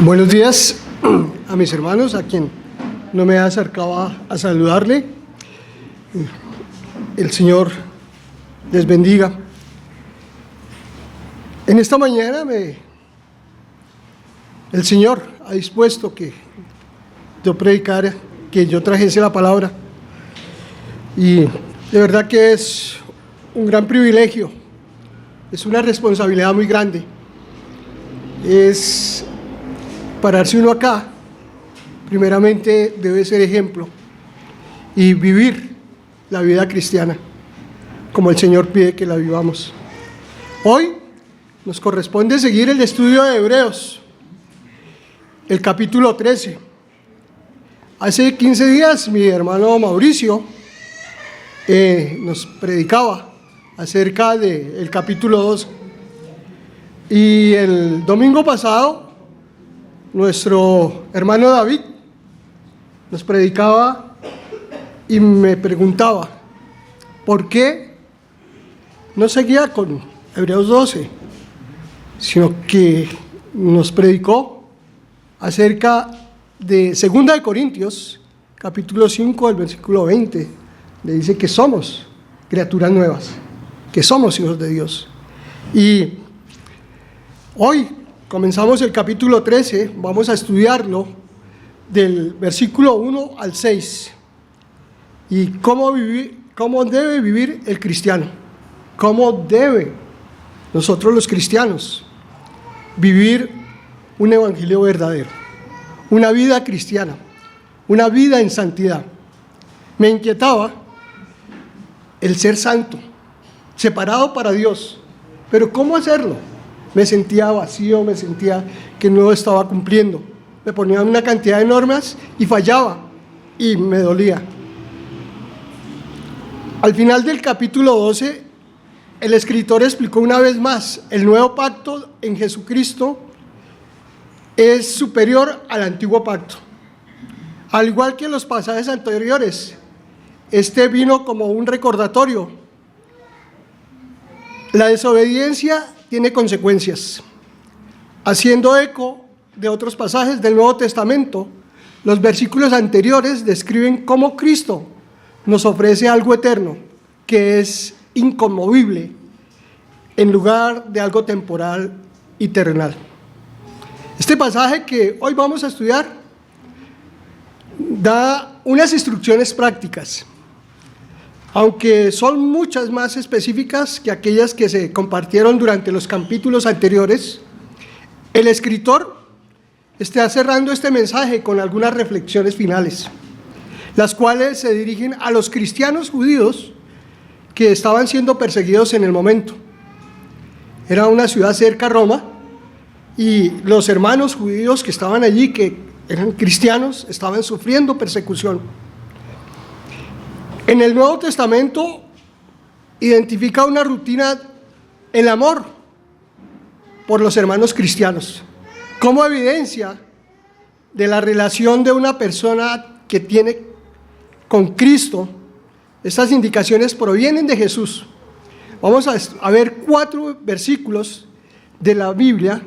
Buenos días a mis hermanos, a quien no me acercaba a saludarle. El Señor les bendiga. En esta mañana el Señor ha dispuesto que yo predicara, que yo trajese la palabra. Y de verdad que es un gran privilegio, es una responsabilidad muy grande. Es pararse uno acá, primeramente debe ser ejemplo y vivir la vida cristiana como el Señor pide que la vivamos. Hoy nos corresponde seguir el estudio de Hebreos, el capítulo 13. Hace 15 días mi hermano Mauricio nos predicaba acerca del capítulo 12 y el domingo pasado nuestro hermano David nos predicaba y me preguntaba por qué no seguía con Hebreos 12, sino que nos predicó acerca de 2 de Corintios, capítulo 5, el versículo 20, le dice que somos criaturas nuevas, que somos hijos de Dios. Y hoy comenzamos el capítulo 13, vamos a estudiarlo del versículo 1 al 6. Y cómo debe vivir el cristiano, cómo debe nosotros los cristianos vivir un evangelio verdadero, una vida cristiana, una vida en santidad. Me inquietaba el ser santo, separado para Dios, pero ¿cómo hacerlo? Me sentía vacío, me sentía que no estaba cumpliendo. Me ponían una cantidad de normas y fallaba y me dolía. Al final del capítulo 12, el escritor explicó una vez más: el nuevo pacto en Jesucristo es superior al antiguo pacto. Al igual que en los pasajes anteriores, este vino como un recordatorio. La desobediencia tiene consecuencias. Haciendo eco de otros pasajes del Nuevo Testamento, los versículos anteriores describen cómo Cristo nos ofrece algo eterno, que es inconmovible, en lugar de algo temporal y terrenal. Este pasaje que hoy vamos a estudiar da unas instrucciones prácticas, aunque son muchas más específicas que aquellas que se compartieron durante los capítulos anteriores. El escritor está cerrando este mensaje con algunas reflexiones finales, las cuales se dirigen a los cristianos judíos que estaban siendo perseguidos en el momento. Era una ciudad cerca a Roma y los hermanos judíos que estaban allí, que eran cristianos, estaban sufriendo persecución. En el Nuevo Testamento identifica una rutina, el amor por los hermanos cristianos, como evidencia de la relación de una persona que tiene con Cristo. Estas indicaciones provienen de Jesús. Vamos a ver 4 versículos de la Biblia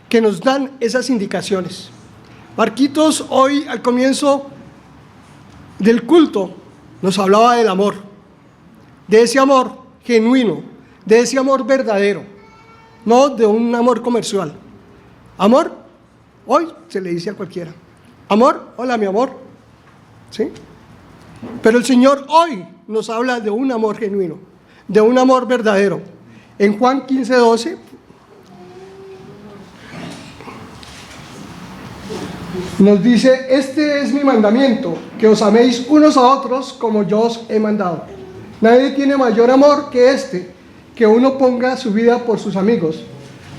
que nos dan esas indicaciones. Marquitos hoy al comienzo del culto nos hablaba del amor, de ese amor genuino, de ese amor verdadero, no de un amor comercial. Amor, hoy se le dice a cualquiera: amor, hola mi amor, ¿sí? Pero el Señor hoy nos habla de un amor genuino, de un amor verdadero. En Juan 15:12, nos dice: este es mi mandamiento, que os améis unos a otros como yo os he mandado. Nadie tiene mayor amor que este, que uno ponga su vida por sus amigos.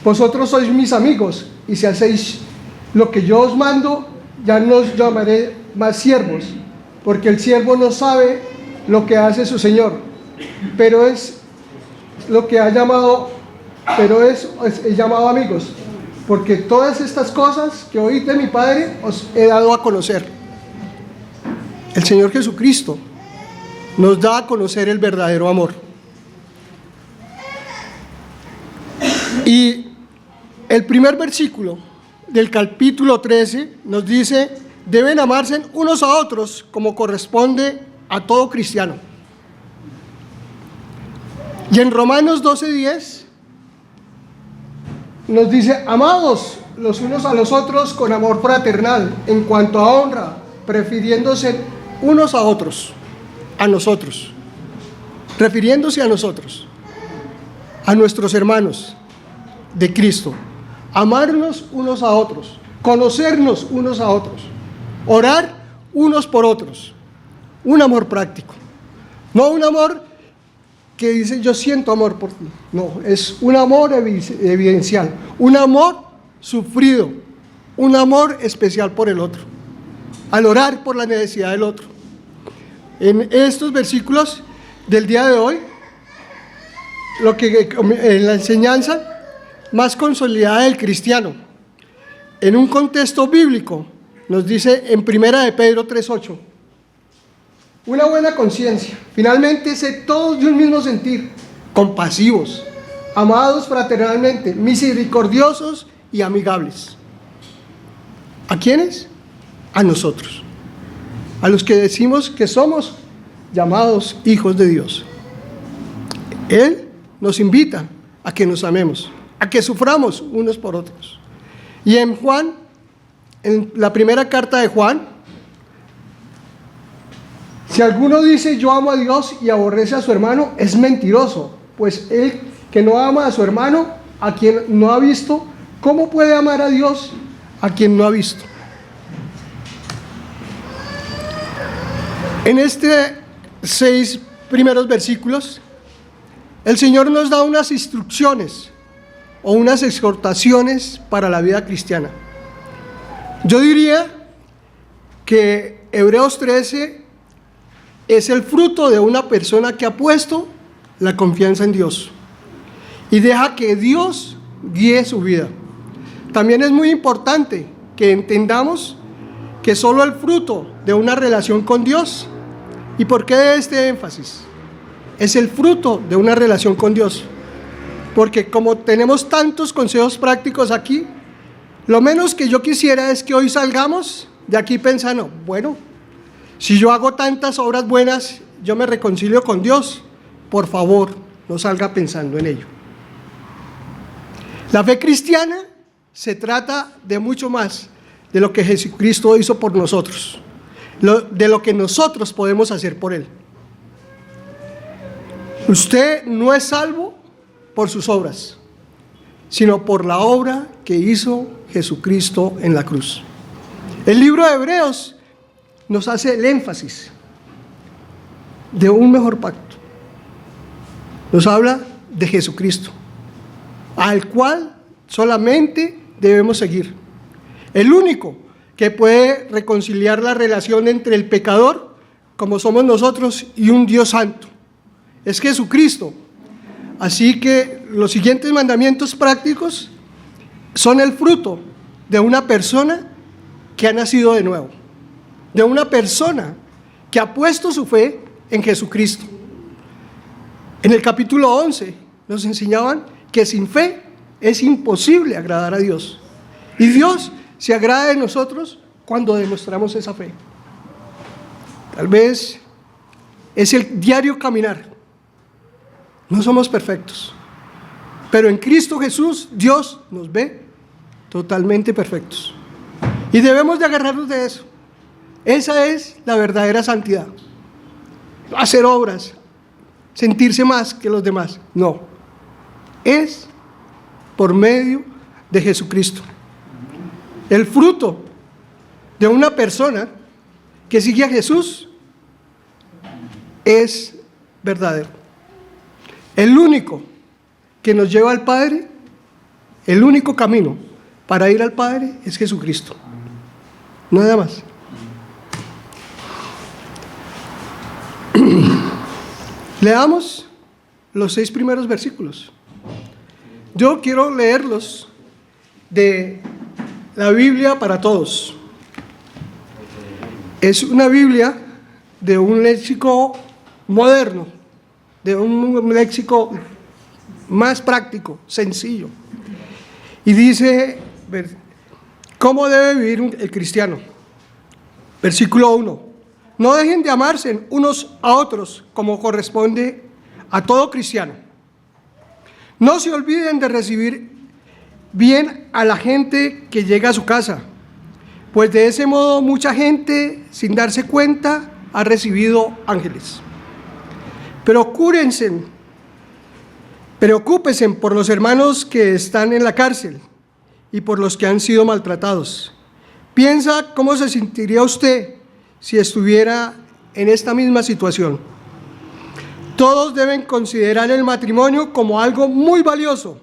Vosotros sois mis amigos, y si hacéis lo que yo os mando, ya no os llamaré más siervos, porque el siervo no sabe lo que hace su Señor, pero es lo que he llamado amigos, porque todas estas cosas que oí de mi Padre os he dado a conocer. El Señor Jesucristo nos da a conocer el verdadero amor. Y el primer versículo del capítulo 13 nos dice: deben amarse unos a otros como corresponde a todo cristiano. Y en Romanos 12:10 nos dice: amados los unos a los otros con amor fraternal, en cuanto a honra, prefiriéndose unos a otros, a nosotros, refiriéndose a nosotros, a nuestros hermanos de Cristo. Amarnos unos a otros, conocernos unos a otros, orar unos por otros. Un amor práctico, no un amor que dice yo siento amor por ti, no, es un amor evidencial, un amor sufrido, un amor especial por el otro, al orar por la necesidad del otro. En estos versículos del día de hoy, en la enseñanza más consolidada del cristiano, en un contexto bíblico, nos dice en 1 de Pedro 3:8, una buena conciencia, finalmente sé todos de un mismo sentir, compasivos, amados fraternalmente, misericordiosos y amigables. ¿A quiénes? A nosotros, a los que decimos que somos llamados hijos de Dios. Él nos invita a que nos amemos, a que suframos unos por otros. Y en Juan, en la primera carta de Juan, si alguno dice yo amo a Dios y aborrece a su hermano, es mentiroso, pues el que no ama a su hermano, a quien no ha visto, ¿cómo puede amar a Dios a quien no ha visto? En estos 6 primeros versículos, el Señor nos da unas instrucciones o unas exhortaciones para la vida cristiana. Yo diría que Hebreos 13 es el fruto de una persona que ha puesto la confianza en Dios y deja que Dios guíe su vida. También es muy importante que entendamos que solo el fruto de una relación con Dios, ¿y por qué este énfasis? Es el fruto de una relación con Dios, porque como tenemos tantos consejos prácticos aquí, lo menos que yo quisiera es que hoy salgamos de aquí pensando, bueno, si yo hago tantas obras buenas, yo me reconcilio con Dios. Por favor, no salga pensando en ello. La fe cristiana se trata de mucho más de lo que Jesucristo hizo por nosotros, de lo que nosotros podemos hacer por Él. Usted no es salvo por sus obras, sino por la obra que hizo Jesucristo en la cruz. El libro de Hebreos nos hace el énfasis de un mejor pacto. Nos habla de Jesucristo, al cual solamente debemos seguir. El único que puede reconciliar la relación entre el pecador, como somos nosotros, y un Dios santo, es Jesucristo. Así que los siguientes mandamientos prácticos son el fruto de una persona que ha nacido de nuevo, de una persona que ha puesto su fe en Jesucristo. En el capítulo 11 nos enseñaban que sin fe es imposible agradar a Dios. Y Dios se agrada de nosotros cuando demostramos esa fe. Tal vez es el diario caminar. No somos perfectos, pero en Cristo Jesús Dios nos ve totalmente perfectos. Y debemos de agarrarnos de eso. Esa es la verdadera santidad. Hacer obras, sentirse más que los demás. No. Es por medio de Jesucristo. El fruto de una persona que sigue a Jesús es verdadero. El único que nos lleva al Padre, el único camino para ir al Padre es Jesucristo. Nada más. Leamos los 6 primeros versículos. Yo quiero leerlos de la Biblia para todos. Es una Biblia de un léxico moderno, de un léxico más práctico, sencillo. Y dice, ¿Cómo debe vivir el cristiano? Versículo 1. No dejen de amarse unos a otros como corresponde a todo cristiano. No se olviden de recibir bien a la gente que llega a su casa, pues de ese modo mucha gente, sin darse cuenta, ha recibido ángeles. Preocúpense por los hermanos que están en la cárcel y por los que han sido maltratados. Piensa cómo se sentiría usted si estuviera en esta misma situación. Todos deben considerar el matrimonio como algo muy valioso.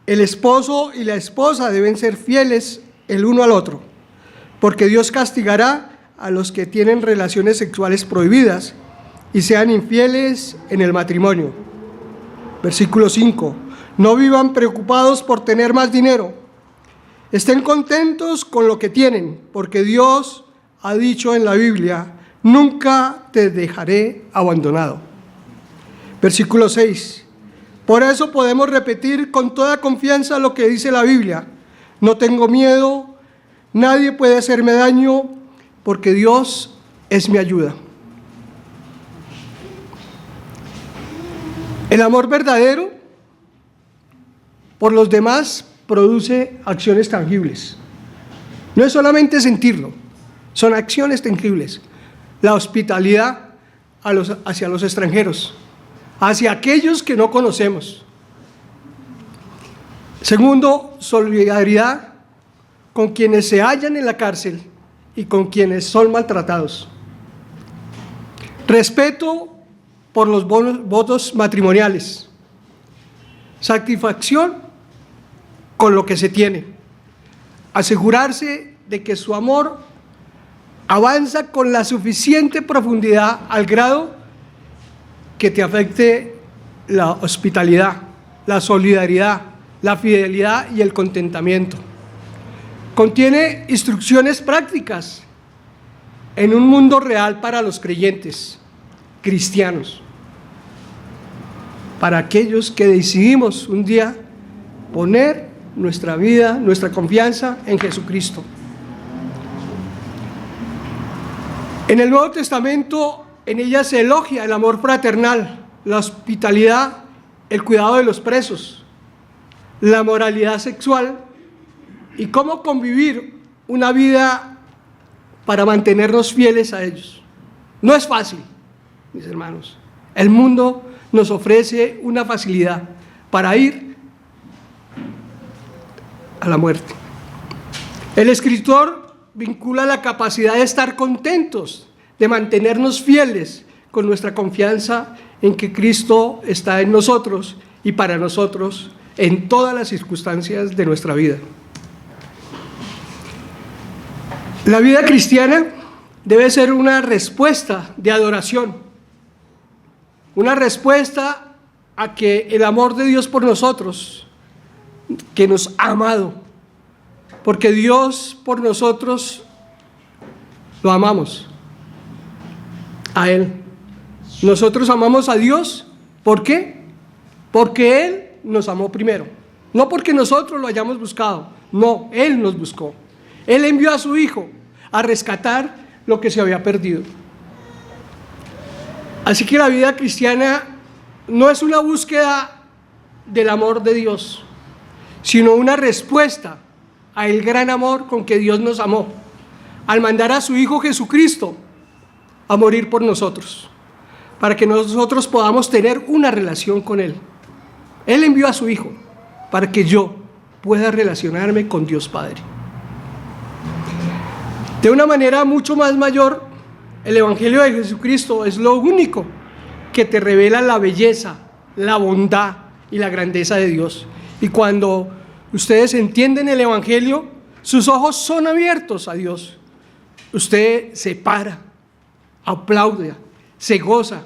El esposo y la esposa deben ser fieles el uno al otro, porque Dios castigará a los que tienen relaciones sexuales prohibidas y sean infieles en el matrimonio. Versículo 5. No vivan preocupados por tener más dinero. Estén contentos con lo que tienen, porque Dios ha dicho en la Biblia: nunca te dejaré abandonado. Versículo 6. Por eso podemos repetir con toda confianza lo que dice la Biblia: no tengo miedo, nadie puede hacerme daño, porque Dios es mi ayuda. El amor verdadero por los demás produce acciones tangibles. No es solamente sentirlo, son acciones tangibles. La hospitalidad hacia los extranjeros, hacia aquellos que no conocemos. Segundo, solidaridad con quienes se hallan en la cárcel y con quienes son maltratados. Respeto por los votos matrimoniales. Satisfacción con lo que se tiene. Asegurarse de que su amor avanza con la suficiente profundidad al grado que te afecte la hospitalidad, la solidaridad, la fidelidad y el contentamiento. Contiene instrucciones prácticas en un mundo real para los creyentes, cristianos, para aquellos que decidimos un día poner nuestra vida, nuestra confianza en Jesucristo. En el Nuevo Testamento, en ella se elogia el amor fraternal, la hospitalidad, el cuidado de los presos, la moralidad sexual y cómo convivir una vida para mantenernos fieles a ellos. No es fácil, mis hermanos. El mundo nos ofrece una facilidad para ir a la muerte. El escritor vincula la capacidad de estar contentos, de mantenernos fieles con nuestra confianza en que Cristo está en nosotros y para nosotros en todas las circunstancias de nuestra vida. La vida cristiana debe ser una respuesta de adoración, una respuesta a que el amor de Dios por nosotros, que nos ha amado, porque Dios por nosotros lo amamos, a Él. Nosotros amamos a Dios, ¿por qué? Porque Él nos amó primero, no porque nosotros lo hayamos buscado, no, Él nos buscó. Él envió a su Hijo a rescatar lo que se había perdido. Así que la vida cristiana no es una búsqueda del amor de Dios, sino una respuesta a el gran amor con que Dios nos amó, al mandar a su Hijo Jesucristo a morir por nosotros, para que nosotros podamos tener una relación con Él. Él envió a su Hijo para que yo pueda relacionarme con Dios Padre. De una manera mucho más mayor, el Evangelio de Jesucristo es lo único que te revela la belleza, la bondad y la grandeza de Dios. Y cuando ustedes entienden el Evangelio, sus ojos son abiertos a Dios. Usted se para, aplaude, se goza,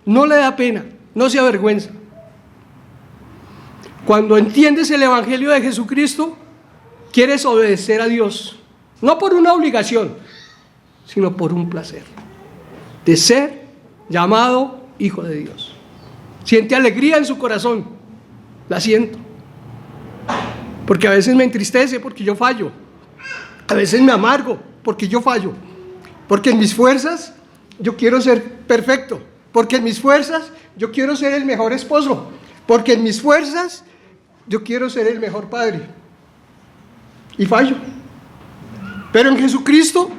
no le da pena, no se avergüenza. Cuando entiendes el Evangelio de Jesucristo, quieres obedecer a Dios, no por una obligación, sino por un placer de ser llamado hijo de Dios. Siente alegría en su corazón, la siento, porque a veces me entristece porque yo fallo, A veces me amargo porque yo fallo, porque en mis fuerzas yo quiero ser perfecto, porque en mis fuerzas yo quiero ser el mejor esposo, porque en mis fuerzas yo quiero ser el mejor padre. Y fallo. Pero en Jesucristo,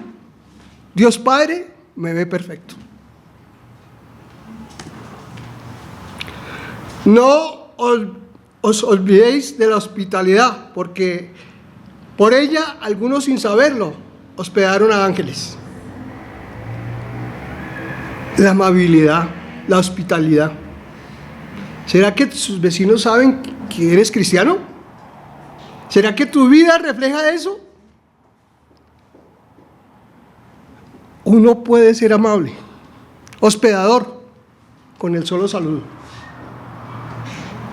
Dios Padre me ve perfecto. No os olvidéis de la hospitalidad, porque por ella algunos sin saberlo hospedaron a ángeles. La amabilidad, la hospitalidad. ¿Será que sus vecinos saben que eres cristiano? ¿Será que tu vida refleja eso? Uno puede ser amable, hospedador, con el solo saludo.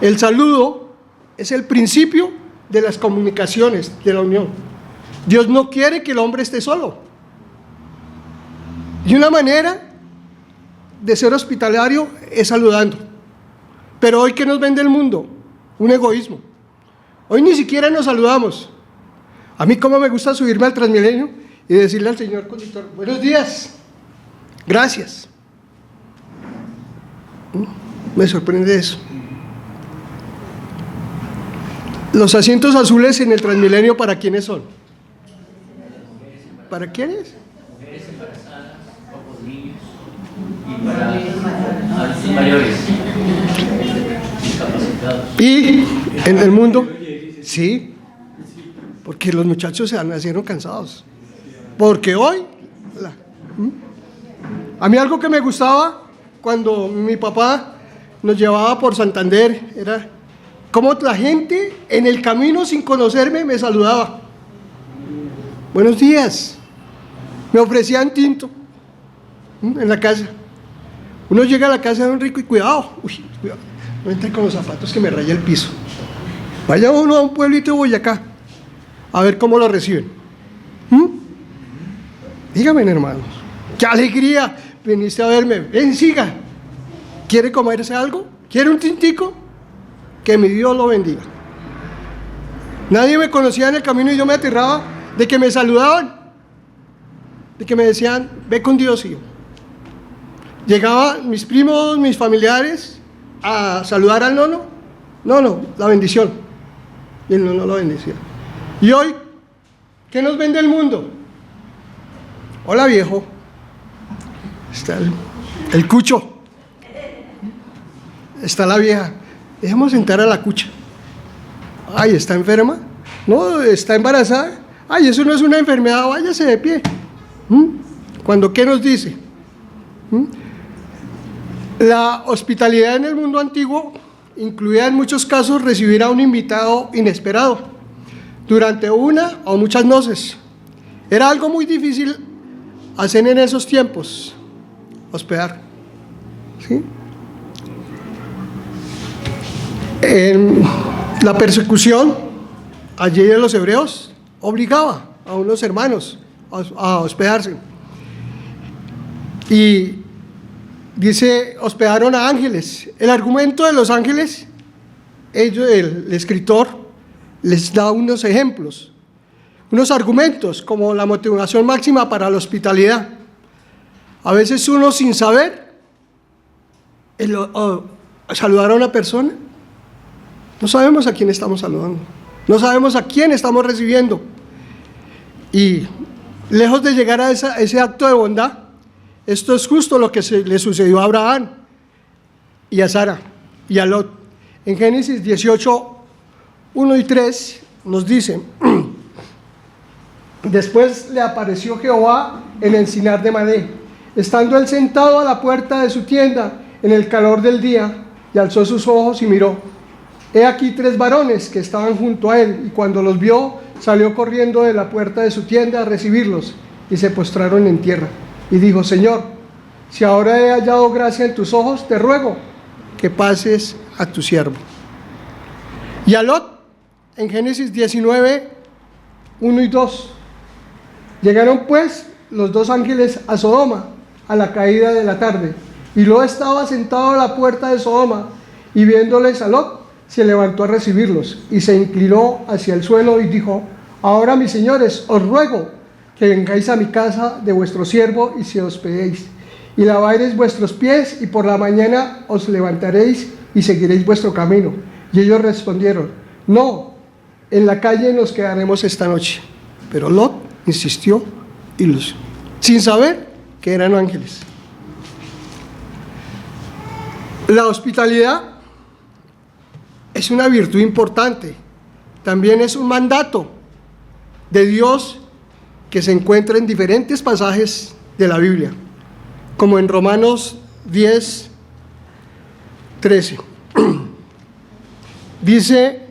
El saludo es el principio de las comunicaciones, de la unión. Dios no quiere que el hombre esté solo. Y una manera de ser hospitalario es saludando. Pero hoy, ¿qué nos vende el mundo? Un egoísmo. Hoy ni siquiera nos saludamos. A mí cómo me gusta subirme al Transmilenio y decirle al señor conductor, buenos días, gracias. Me sorprende eso. Los asientos azules en el Transmilenio, ¿para quiénes son? ¿Para quiénes? Mujeres embarazadas, pocos niños y para adultos mayores, discapacitados. ¿Y en el mundo? Sí, porque los muchachos se nacieron cansados. Porque hoy, a mí algo que me gustaba cuando mi papá nos llevaba por Santander era cómo la gente en el camino sin conocerme me saludaba. Buenos días. Me ofrecían tinto en la casa. Uno llega a la casa de un rico y cuidado, cuidado, no entre con los zapatos que me raya el piso. Vaya uno a un pueblito de Boyacá a ver cómo lo reciben. Díganme, hermanos, qué alegría viniste a verme. Ven, siga. ¿Quiere comerse algo? ¿Quiere un tintico? Que mi Dios lo bendiga. Nadie me conocía en el camino y yo me aterraba de que me saludaban, de que me decían, ve con Dios, hijo. Llegaban mis primos, mis familiares a saludar al nono. No, la bendición. Y el nono lo bendecía. Y hoy, ¿qué nos vende el mundo? Hola, viejo. Está el cucho. Está la vieja. Dejemos sentar a la cucha. Ay, ¿está enferma? No, está embarazada. Ay, eso no es una enfermedad, váyase de pie. ¿Cuándo qué nos dice? La hospitalidad en el mundo antiguo incluía en muchos casos recibir a un invitado inesperado durante una o muchas noches. Era algo muy difícil hacer en esos tiempos, hospedar. ¿Sí? La persecución allí de los hebreos obligaba a unos hermanos a hospedarse. Y dice, hospedaron a ángeles. El argumento de los ángeles, el escritor les da unos ejemplos, unos argumentos como la motivación máxima para la hospitalidad. A veces uno sin saber saludar a una persona, no sabemos a quién estamos saludando, no sabemos a quién estamos recibiendo. Y lejos de llegar a ese acto de bondad, esto es justo lo que le sucedió a Abraham y a Sara y a Lot. En Génesis 18, 1 y 3 nos dice, después le apareció Jehová en el encinar de Madé, estando él sentado a la puerta de su tienda en el calor del día, y alzó sus ojos y miró. He aquí 3 varones que estaban junto a él, y cuando los vio, salió corriendo de la puerta de su tienda a recibirlos, y se postraron en tierra. Y dijo, Señor, si ahora he hallado gracia en tus ojos, te ruego que pases a tu siervo. Y a Lot, en Génesis 19, 1 y 2, llegaron pues los 2 ángeles a Sodoma a la caída de la tarde, y Lot estaba sentado a la puerta de Sodoma, y viéndoles a Lot, se levantó a recibirlos, y se inclinó hacia el suelo y dijo, Ahora, mis señores, os ruego que vengáis a mi casa de vuestro siervo y se hospedéis, y lavaréis vuestros pies, y por la mañana os levantaréis y seguiréis vuestro camino. Y ellos respondieron: no, en la calle nos quedaremos esta noche. Pero Lot insistió sin saber que eran ángeles. La hospitalidad es una virtud importante, también es un mandato de Dios que se encuentra en diferentes pasajes de la Biblia, como en Romanos 10, 13. Dice: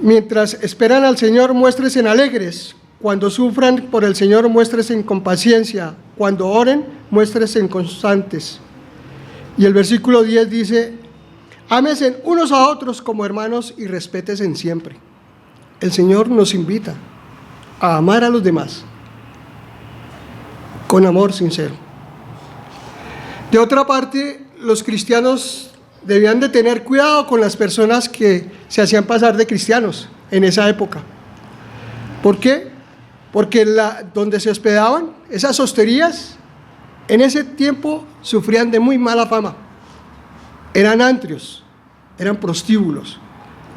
mientras esperan al Señor, muéstrense alegres. Cuando sufran por el Señor, muéstrense con paciencia. Cuando oren, muéstrense constantes. Y el versículo 10 dice: ámense unos a otros como hermanos y respétense siempre. El Señor nos invita a amar a los demás con amor sincero. De otra parte, los cristianos debían de tener cuidado con las personas que se hacían pasar de cristianos en esa época. ¿Por qué? Porque donde se hospedaban, esas hosterías, en ese tiempo sufrían de muy mala fama. Eran antrios, eran prostíbulos,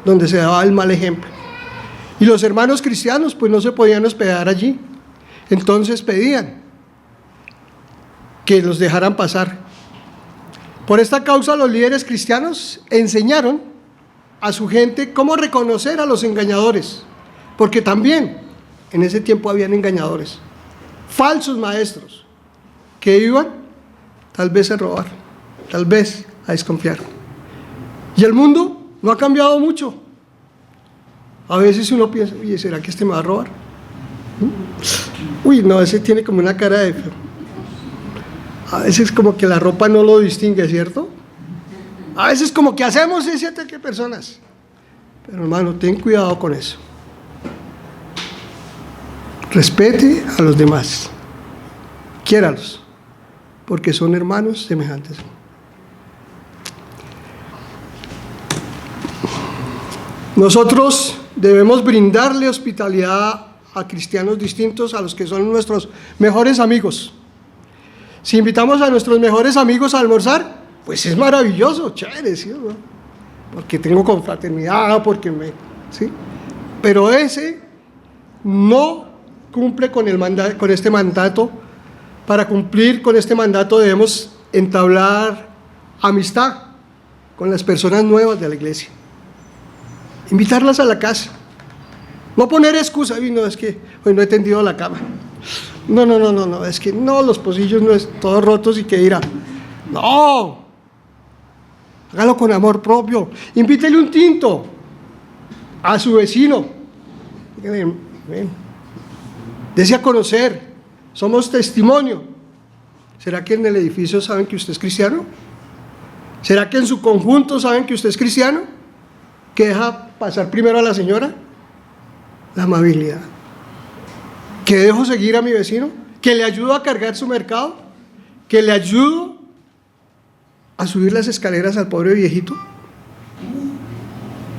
donde se daba el mal ejemplo. Y los hermanos cristianos pues no se podían hospedar allí. Entonces pedían que los dejaran pasar. Por esta causa los líderes cristianos enseñaron a su gente cómo reconocer a los engañadores, porque también en ese tiempo habían engañadores, falsos maestros, que iban tal vez a robar, tal vez a desconfiar. Y el mundo no ha cambiado mucho. A veces uno piensa: oye, ¿será que este me va a robar? Uy, no, ese tiene como una cara de feo. A veces como que la ropa no lo distingue, ¿cierto? A veces como que hacemos ese ataque a personas. Pero hermano, ten cuidado con eso. Respete a los demás. Quiéralos, porque son hermanos semejantes. Nosotros debemos brindarle hospitalidad a cristianos distintos a los que son nuestros mejores amigos. Si invitamos a nuestros mejores amigos a almorzar, pues es maravilloso, chévere, ¿sí? Porque tengo confraternidad, ¿sí? Pero ese no cumple con este mandato. Para cumplir con este mandato debemos entablar amistad con las personas nuevas de la iglesia. Invitarlas a la casa. No poner excusa: no, es que hoy no he tendido la cama. No, es que no, los pocillos no es todos rotos y que dirá. No, hágalo con amor propio. Invítele un tinto a su vecino. Dígale: ven, dese a conocer, somos testimonio. ¿Será que en el edificio saben que usted es cristiano? ¿Será que en su conjunto saben que usted es cristiano? ¿Que deja pasar primero a la señora? La amabilidad. ¿Que dejo seguir a mi vecino? ¿Que le ayudo a cargar su mercado? ¿Que le ayudo a subir las escaleras al pobre viejito?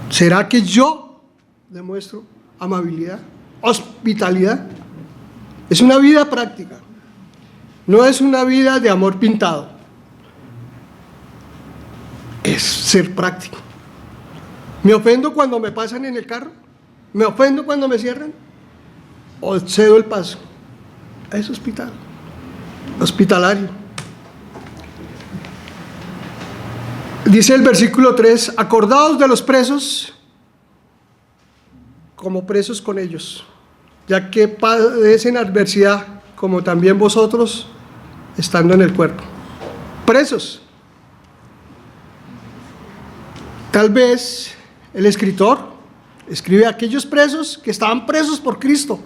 ¿Será que yo demuestro amabilidad, hospitalidad? Es una vida práctica, no es una vida de amor pintado, es ser práctico. ¿Me ofendo cuando me pasan en el carro? ¿Me ofendo cuando me cierran? ¿O cedo el paso? Es hospitalario. Dice el versículo 3: acordaos de los presos como presos con ellos, ya que padecen adversidad, como también vosotros, estando en el cuerpo. Presos. Tal vez el escritor escribe a aquellos presos que estaban presos por Cristo,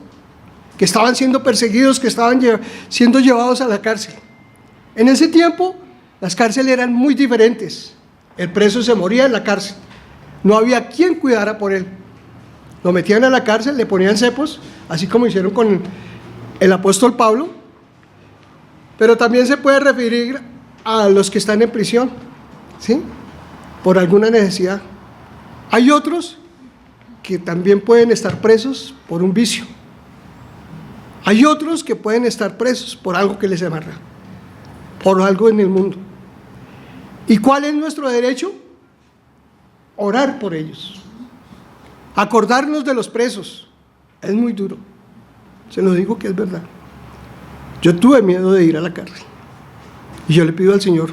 que estaban siendo perseguidos, que estaban siendo llevados a la cárcel. En ese tiempo, las cárceles eran muy diferentes. El preso se moría en la cárcel. No había quien cuidara por él. Lo metían a la cárcel, le ponían cepos, así como hicieron con el apóstol Pablo. Pero también se puede referir a los que están en prisión, ¿sí? Por alguna necesidad. Hay otros que también pueden estar presos por un vicio. Hay otros que pueden estar presos por algo que les amarra, por algo en el mundo. ¿Y cuál es nuestro derecho? Orar por ellos. Acordarnos de los presos. Es muy duro. Se lo digo que es verdad. Yo tuve miedo de ir a la cárcel. Y yo le pido al Señor,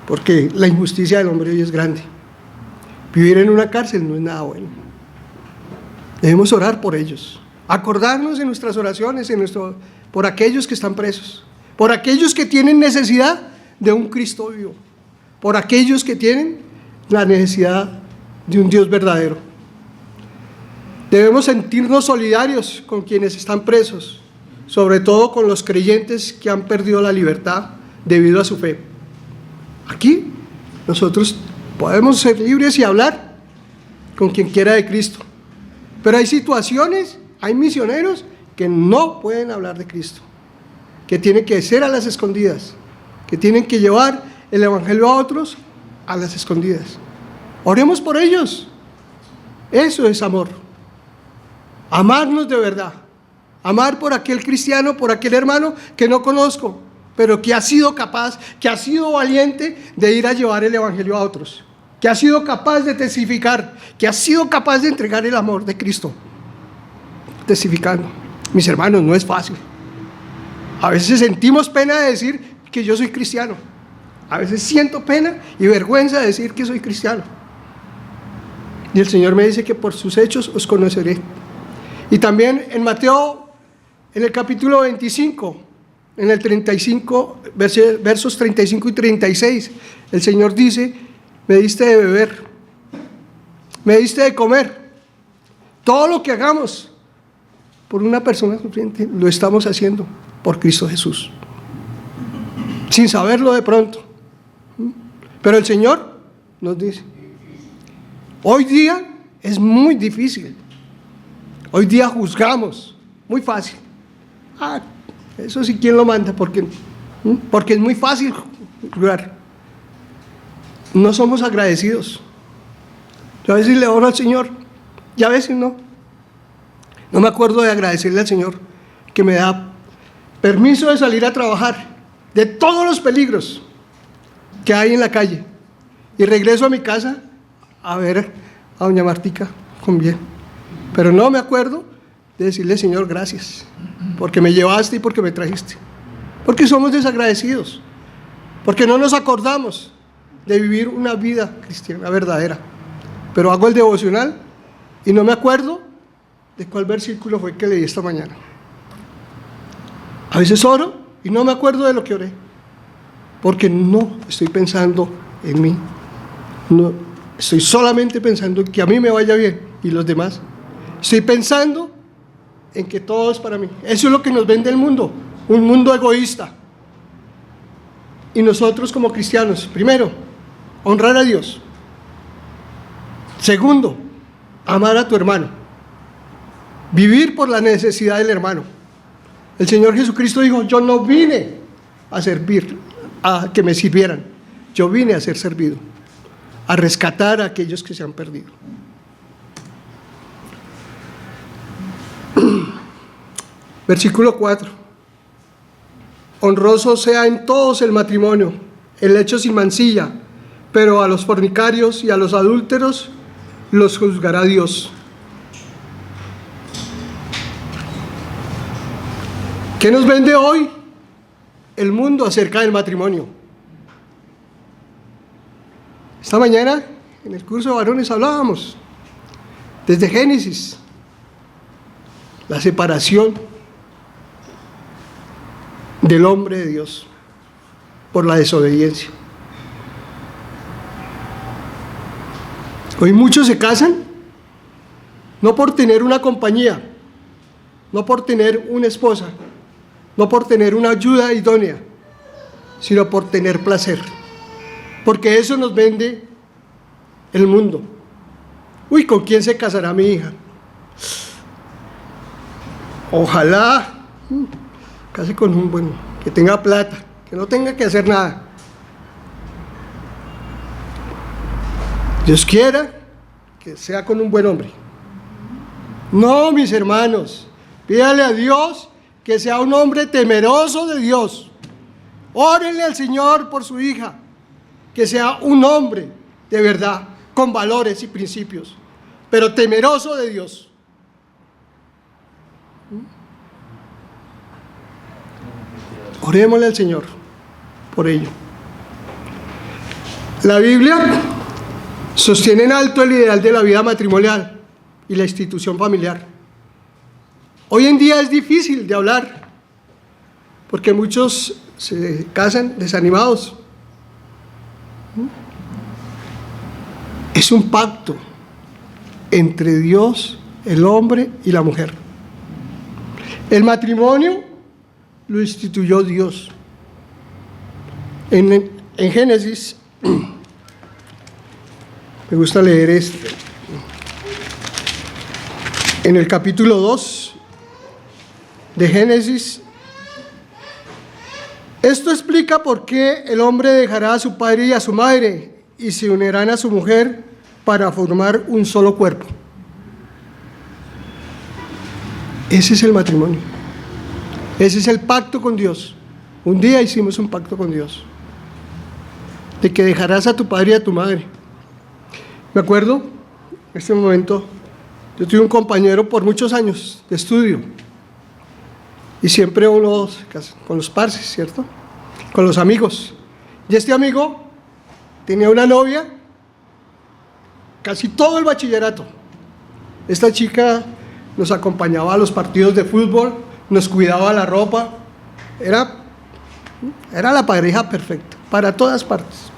porque la injusticia del hombre hoy es grande. Vivir en una cárcel no es nada bueno. Debemos orar por ellos. Acordarnos en nuestras oraciones, por aquellos que están presos, por aquellos que tienen necesidad de un Cristo vivo, por aquellos que tienen la necesidad de un Dios verdadero. Debemos sentirnos solidarios con quienes están presos, sobre todo con los creyentes que han perdido la libertad debido a su fe. Aquí nosotros podemos ser libres y hablar con quien quiera de Cristo, pero hay situaciones, hay misioneros que no pueden hablar de Cristo, que tienen que ser a las escondidas, que tienen que llevar el evangelio a otros a las escondidas. Oremos por ellos. Eso es amor. Amarnos de verdad. Amar por aquel cristiano, por aquel hermano que no conozco, pero que ha sido capaz, que ha sido valiente de ir a llevar el evangelio a otros, que ha sido capaz de testificar, que ha sido capaz de entregar el amor de Cristo. Testificando. Mis hermanos, no es fácil. A veces sentimos pena de decir que yo soy cristiano. A veces siento pena y vergüenza de decir que soy cristiano. Y el Señor me dice que por sus hechos os conoceré. Y también en Mateo, en el capítulo 25, en el 35, versos 35 y 36, el Señor dice: me diste de beber, me diste de comer. Todo lo que hagamos por una persona sufriente, lo estamos haciendo por Cristo Jesús, sin saberlo de pronto. Pero el Señor nos dice: hoy día es muy difícil, hoy día juzgamos muy fácil. Eso sí, ¿quién lo manda? Porque es muy fácil juzgar. No somos agradecidos. Yo a veces le oro al Señor y a veces no. No me acuerdo de agradecerle al Señor que me da permiso de salir a trabajar, de todos los peligros que hay en la calle, y regreso a mi casa a ver a doña Martica con bien. Pero no me acuerdo de decirle: Señor, gracias, porque me llevaste y porque me trajiste. Porque somos desagradecidos, porque no nos acordamos de vivir una vida cristiana verdadera. Pero hago el devocional y no me acuerdo de cuál versículo fue que leí esta mañana. A veces oro y no me acuerdo de lo que oré, porque no estoy pensando en mí. No, estoy solamente pensando en que a mí me vaya bien y los demás. Estoy pensando en que todo es para mí. Eso es lo que nos vende el mundo, un mundo egoísta. Y nosotros como cristianos, primero, honrar a Dios. Segundo, amar a tu hermano. Vivir por la necesidad del hermano. El Señor Jesucristo dijo: yo no vine a servir, a que me sirvieran. Yo vine a ser servido, a rescatar a aquellos que se han perdido. Versículo 4. Honroso sea en todos el matrimonio, el hecho sin mancilla, pero a los fornicarios y a los adúlteros los juzgará Dios. ¿Qué nos vende hoy el mundo acerca del matrimonio? Esta mañana en el curso de varones hablábamos desde Génesis, la separación del hombre de Dios por la desobediencia. Hoy muchos se casan no por tener una compañía, no por tener una esposa, no por tener una ayuda idónea, sino por tener placer, porque eso nos vende el mundo. Uy, ¿con quién se casará mi hija? Ojalá case con un bueno, que tenga plata, que no tenga que hacer nada. Dios quiera que sea con un buen hombre, No, mis hermanos, pídale a Dios que sea un hombre temeroso de Dios. Órenle al Señor por su hija, que sea un hombre de verdad, con valores y principios, pero temeroso de Dios. Orémosle al Señor por ello. La Biblia sostiene en alto el ideal de la vida matrimonial y la institución familiar. Hoy en día es difícil de hablar, porque muchos se casan desanimados. Es un pacto entre Dios, el hombre y la mujer. El matrimonio lo instituyó Dios. En Génesis, me gusta leer en el capítulo 2 de Génesis. Esto explica por qué el hombre dejará a su padre y a su madre y se unirán a su mujer para formar un solo cuerpo. Ese es el matrimonio. Ese es el pacto con Dios. Un día hicimos un pacto con Dios, de que dejarás a tu padre y a tu madre. Me acuerdo, en este momento, yo tuve un compañero por muchos años de estudio, y siempre uno con los parces, ¿cierto? Con los amigos. Y este amigo tenía una novia casi todo el bachillerato. Esta chica nos acompañaba a los partidos de fútbol, nos cuidaba la ropa, era la pareja perfecta, para todas partes.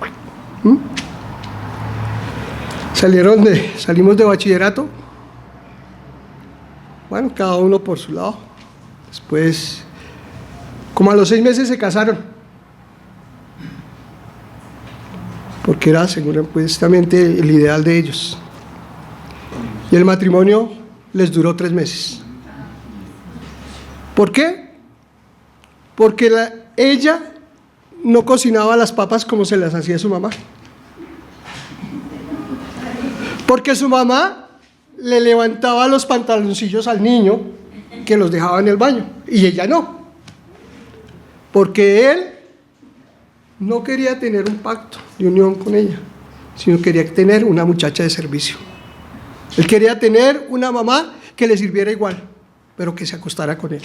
Salimos de bachillerato, bueno, cada uno por su lado. Después, como a los 6 meses se casaron, porque era supuestamente el ideal de ellos. Y el matrimonio les duró 3 meses. ¿Por qué? Porque ella no cocinaba las papas como se las hacía su mamá. Porque su mamá le levantaba los pantaloncillos al niño que los dejaba en el baño, y ella no. Porque él no quería tener un pacto de unión con ella, sino quería tener una muchacha de servicio. Él quería tener una mamá que le sirviera igual, pero que se acostara con él.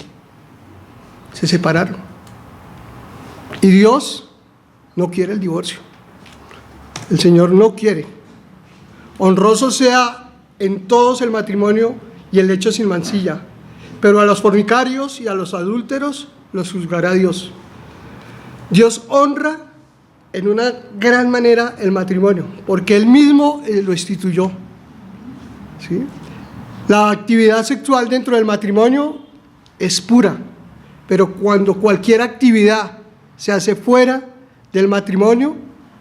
Se separaron. Y Dios no quiere el divorcio. El Señor no quiere. Honroso sea en todos el matrimonio y el lecho sin mancilla, pero a los fornicarios y a los adúlteros los juzgará Dios. Dios honra en una gran manera el matrimonio, porque Él mismo lo instituyó. ¿Sí? La actividad sexual dentro del matrimonio es pura, pero cuando cualquier actividad se hace fuera del matrimonio,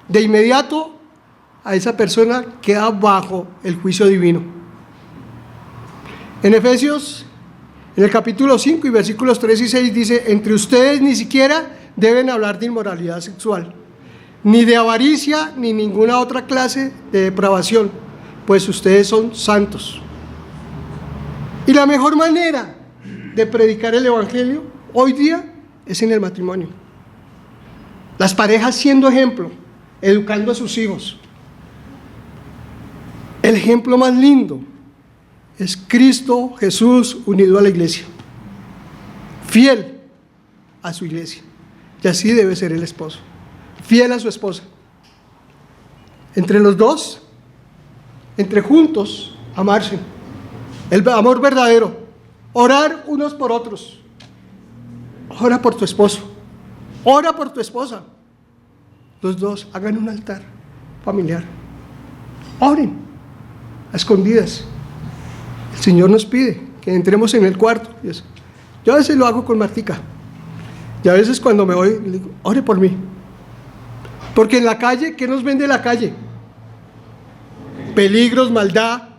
de inmediato a esa persona queda bajo el juicio divino. En Efesios, en el capítulo 5 y versículos 3 y 6 dice: entre ustedes ni siquiera deben hablar de inmoralidad sexual, ni de avaricia, ni ninguna otra clase de depravación, pues ustedes son santos. Y la mejor manera de predicar el evangelio hoy día es en el matrimonio. Las parejas siendo ejemplo, educando a sus hijos. El ejemplo más lindo es Cristo Jesús unido a la iglesia, fiel a su iglesia. Y así debe ser el esposo, fiel a su esposa. Entre los dos, entre juntos, amarse. El amor verdadero, orar unos por otros. Ora por tu esposo, ora por tu esposa. Los dos hagan un altar familiar. Oren a escondidas. El Señor nos pide que entremos en el cuarto. Yo a veces lo hago con Martica. Y a veces cuando me voy, le digo: ore por mí. Porque en la calle, ¿qué nos vende la calle? Peligros, maldad.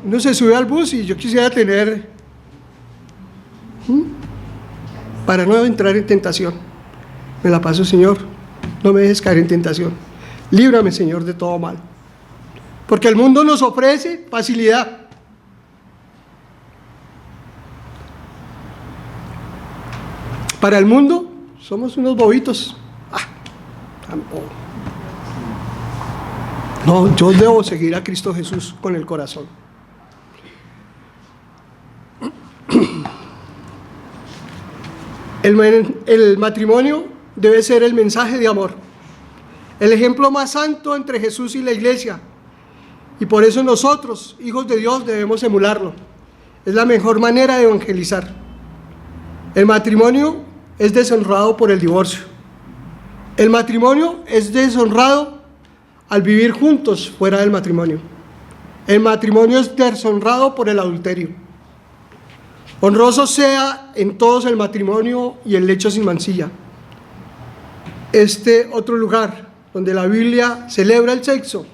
Uno se sube al bus y yo quisiera tener, para no entrar en tentación. Me la paso: Señor, no me dejes caer en tentación. Líbrame, Señor, de todo mal. Porque el mundo nos ofrece facilidad. Para el mundo somos unos bobitos. Tampoco. No, yo debo seguir a Cristo Jesús con el corazón. El matrimonio debe ser el mensaje de amor, el ejemplo más santo entre Jesús y la iglesia, y por eso nosotros, hijos de Dios, debemos emularlo. Es la mejor manera de evangelizar. El matrimonio es deshonrado por el divorcio. El matrimonio es deshonrado al vivir juntos fuera del matrimonio. El matrimonio es deshonrado por el adulterio. Honroso sea en todos el matrimonio y el lecho sin mancilla. Este otro lugar donde la Biblia celebra el sexo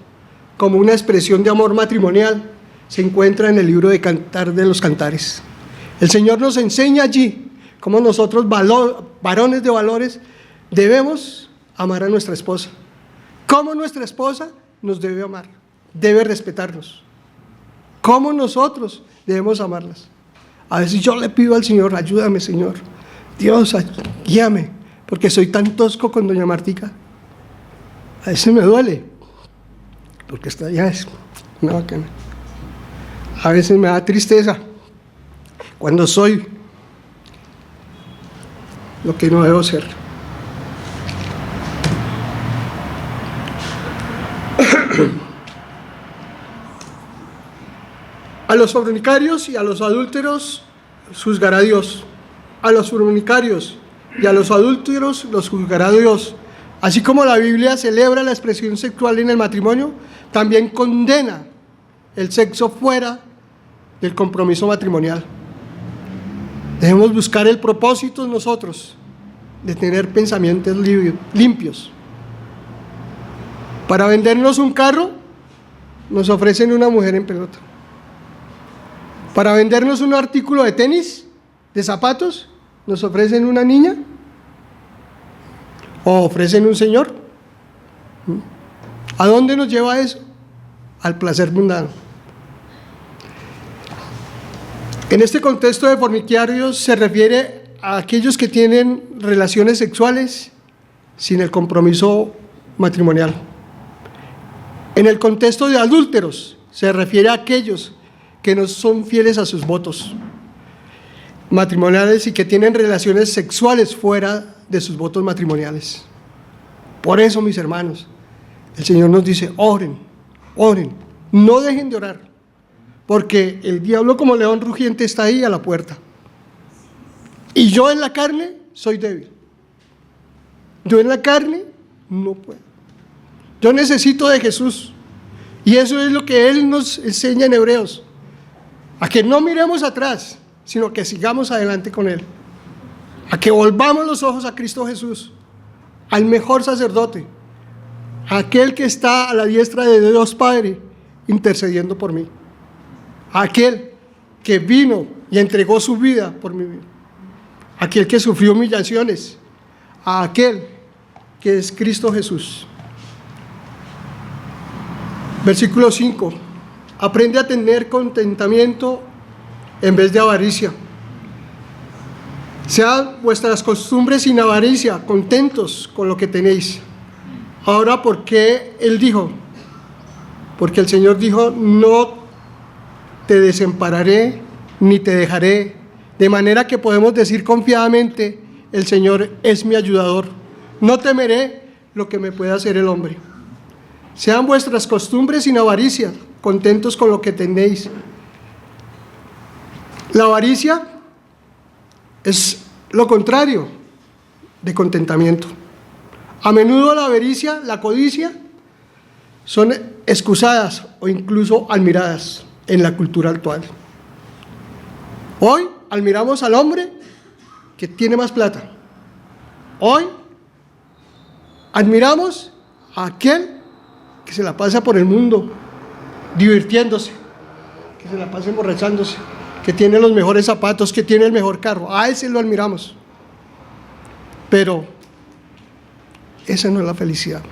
como una expresión de amor matrimonial se encuentra en el libro de Cantar de los Cantares. El Señor nos enseña allí cómo nosotros, varones de valores, debemos amar a nuestra esposa. Cómo nuestra esposa nos debe amar, debe respetarnos. Cómo nosotros debemos amarlas. A veces yo le pido al Señor, ayúdame, Señor. Dios, guíame, porque soy tan tosco con doña Martica. A veces me duele, porque esta ya es una bacana. A veces me da tristeza cuando soy lo que no debo ser. A los fornicarios y a los adúlteros juzgará Dios. A los fornicarios y a los adúlteros los juzgará Dios. Así como la Biblia celebra la expresión sexual en el matrimonio, también condena el sexo fuera del compromiso matrimonial. Debemos buscar el propósito nosotros de tener pensamientos limpios. Para vendernos un carro, nos ofrecen una mujer en pelota. Para vendernos un artículo de tenis, de zapatos, nos ofrecen una niña o ofrecen un señor. ¿A dónde nos lleva eso? Al placer mundano. En este contexto de fornicarios se refiere a aquellos que tienen relaciones sexuales sin el compromiso matrimonial. En el contexto de adúlteros se refiere a aquellos que no son fieles a sus votos matrimoniales y que tienen relaciones sexuales fuera de sus votos matrimoniales. Por eso, mis hermanos, el Señor nos dice, oren, oren, no dejen de orar, porque el diablo como león rugiente está ahí a la puerta. Y yo en la carne soy débil. Yo en la carne no puedo. Yo necesito de Jesús. Y eso es lo que Él nos enseña en Hebreos. A que no miremos atrás, sino que sigamos adelante con Él. A que volvamos los ojos a Cristo Jesús, al mejor sacerdote, a aquel que está a la diestra de Dios Padre, intercediendo por mí. A aquel que vino y entregó su vida por mi vida. Aquel que sufrió humillaciones. A aquel que es Cristo Jesús. Versículo 5. Aprende a tener contentamiento en vez de avaricia. Sean vuestras costumbres sin avaricia, contentos con lo que tenéis. Ahora, ¿por qué Él dijo? Porque el Señor dijo, no te desampararé ni te dejaré. De manera que podemos decir confiadamente, el Señor es mi ayudador. No temeré lo que me pueda hacer el hombre. Sean vuestras costumbres sin avaricia, contentos con lo que tenéis. La avaricia es lo contrario de contentamiento. A menudo la avaricia, la codicia, son excusadas o incluso admiradas en la cultura actual. Hoy admiramos al hombre que tiene más plata. Hoy admiramos a aquel que se la pasa por el mundo divirtiéndose, que se la pasa emborrachándose, que tiene los mejores zapatos, que tiene el mejor carro. A ese lo admiramos. Pero esa no es la felicidad.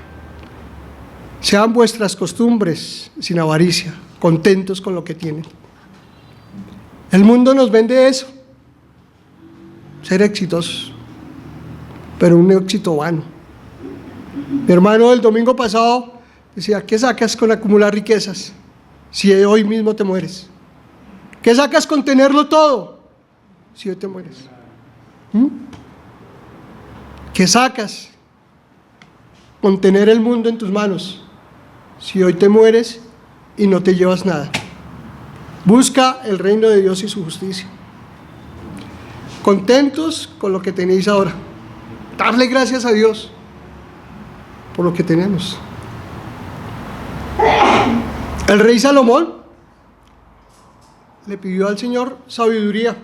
Sean vuestras costumbres sin avaricia, contentos con lo que tienen. El mundo nos vende eso, ser exitosos. pero un éxito vano. Mi hermano el domingo pasado decía, ¿qué sacas con acumular riquezas si hoy mismo te mueres? ¿Qué sacas con tenerlo todo si hoy te mueres? ¿Qué sacas con tener el mundo en tus manos si hoy te mueres y no te llevas nada? Busca el reino de Dios y su justicia. Contentos con lo que tenéis ahora. Darle gracias a Dios por lo que tenemos. El rey Salomón le pidió al Señor sabiduría.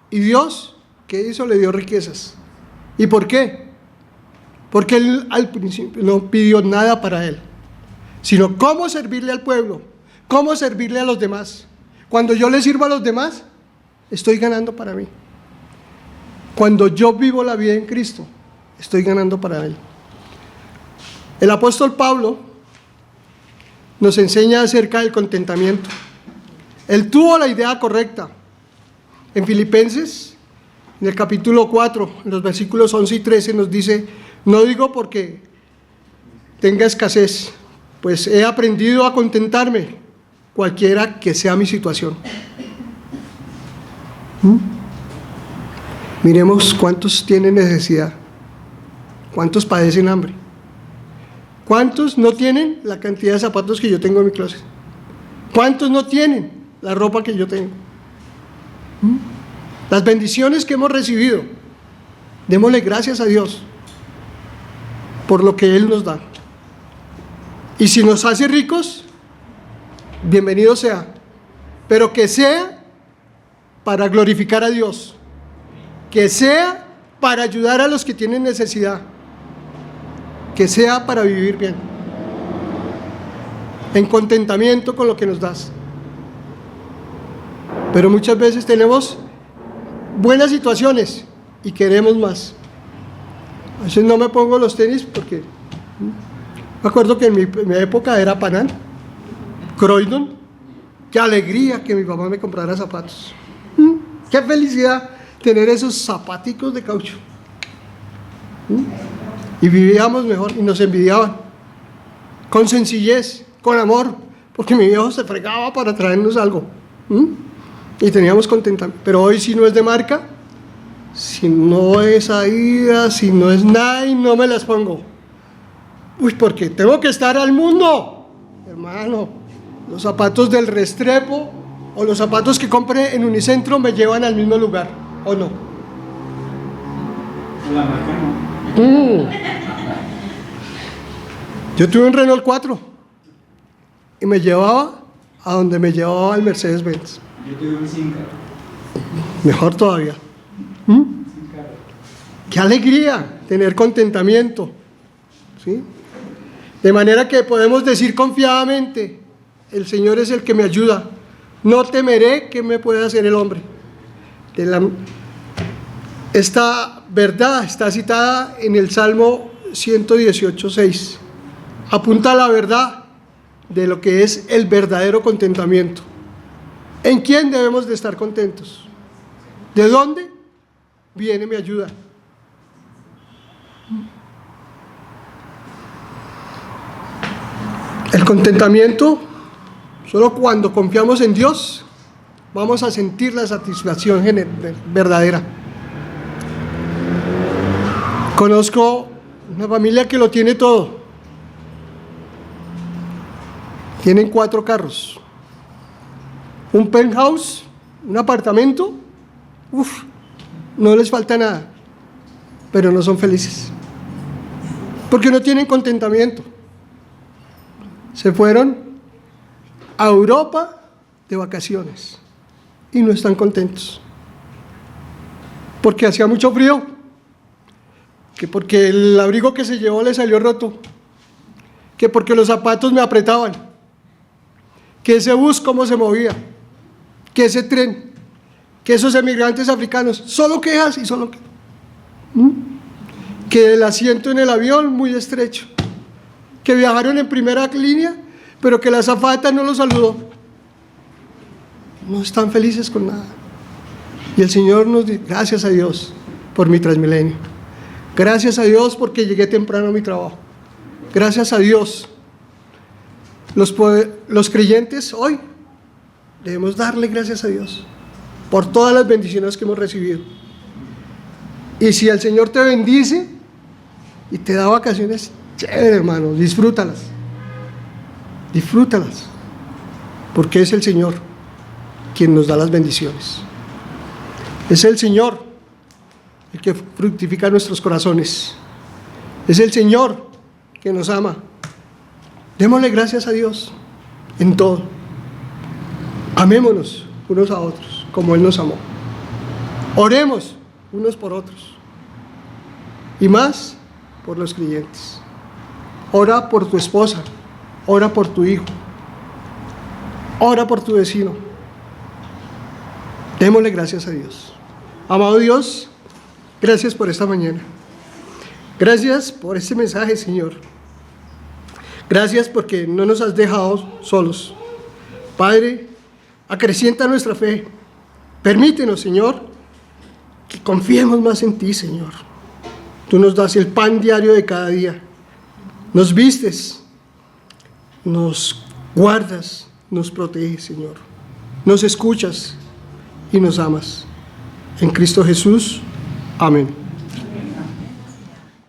Y Dios, ¿qué hizo? Le dio riquezas. ¿Y por qué? Porque él al principio no pidió nada para él, sino cómo servirle al pueblo, cómo servirle a los demás. Cuando yo le sirvo a los demás, estoy ganando para mí. Cuando yo vivo la vida en Cristo, estoy ganando para Él. El apóstol Pablo nos enseña acerca del contentamiento. Él tuvo la idea correcta. En Filipenses, en el capítulo 4, en los versículos 11 y 13, nos dice, no digo porque tenga escasez, pues he aprendido a contentarme, cualquiera que sea mi situación. Miremos cuántos tienen necesidad, cuántos padecen hambre, cuántos no tienen la cantidad de zapatos que yo tengo en mi closet, cuántos no tienen la ropa que yo tengo. Las bendiciones que hemos recibido, démosle gracias a Dios por lo que Él nos da. Y si nos hace ricos, bienvenido sea, pero que sea para glorificar a Dios, que sea para ayudar a los que tienen necesidad, que sea para vivir bien, en contentamiento con lo que nos das. Pero muchas veces tenemos buenas situaciones y queremos más. A veces no me pongo los tenis porque me acuerdo que en mi época era Panam, Croydon. Qué alegría que mi papá me comprara zapatos. Qué felicidad tener esos zapaticos de caucho. Y vivíamos mejor y nos envidiaban. Con sencillez, con amor, porque mi viejo se fregaba para traernos algo. Y teníamos contentamiento. Pero hoy, si no es de marca, si no es Adidas, si no es Nike, no me las pongo. Uy, porque tengo que estar al mundo, hermano. Los zapatos del Restrepo o los zapatos que compré en Unicentro me llevan al mismo lugar, ¿o no? La marca no. Yo tuve un Renault 4 y me llevaba a donde me llevaba el Mercedes-Benz. Yo tuve un Sincar. Mejor todavía. Qué alegría tener contentamiento, ¿sí? De manera que podemos decir confiadamente, el Señor es el que me ayuda, no temeré que me pueda hacer el hombre. Esta verdad está citada en el Salmo 118:6. Apunta a la verdad de lo que es el verdadero contentamiento. ¿En quién debemos de estar contentos? ¿De dónde viene mi ayuda? El contentamiento, solo cuando confiamos en Dios, vamos a sentir la satisfacción verdadera. Conozco una familia que lo tiene todo. Tienen 4 carros, un penthouse, un apartamento. No les falta nada, pero no son felices, porque no tienen contentamiento. Se fueron a Europa de vacaciones y no están contentos, porque hacía mucho frío, que porque el abrigo que se llevó le salió roto, que porque los zapatos me apretaban, que ese bus cómo se movía, que ese tren, que esos emigrantes africanos, solo quejas y solo quejas. Que el asiento en el avión muy estrecho, que viajaron en primera línea, pero que la azafata no los saludó. No están felices con nada. Y el Señor nos dice, gracias a Dios por mi Transmilenio, Gracias a Dios porque llegué temprano a mi trabajo. Gracias a Dios. Los creyentes hoy debemos darle gracias a Dios por todas las bendiciones que hemos recibido. Y si el Señor te bendice y te da vacaciones, chévere, hermano, disfrútalas. Disfrútalas. Porque es el Señor quien nos da las bendiciones. Es el Señor el que fructifica nuestros corazones. Es el Señor que nos ama. Démosle gracias a Dios en todo. Amémonos unos a otros como Él nos amó. Oremos unos por otros. Y más por los creyentes. Ora por tu esposa. Ora por tu hijo. Ora por tu vecino. Démosle gracias a Dios. Amado Dios, gracias por esta mañana. Gracias por este mensaje, Señor. Gracias porque no nos has dejado solos. Padre, acrecienta nuestra fe. Permítenos, Señor, que confiemos más en ti, Señor. Tú nos das el pan diario de cada día. Nos vistes, nos guardas, nos proteges, Señor. Nos escuchas y nos amas. En Cristo Jesús. Amén.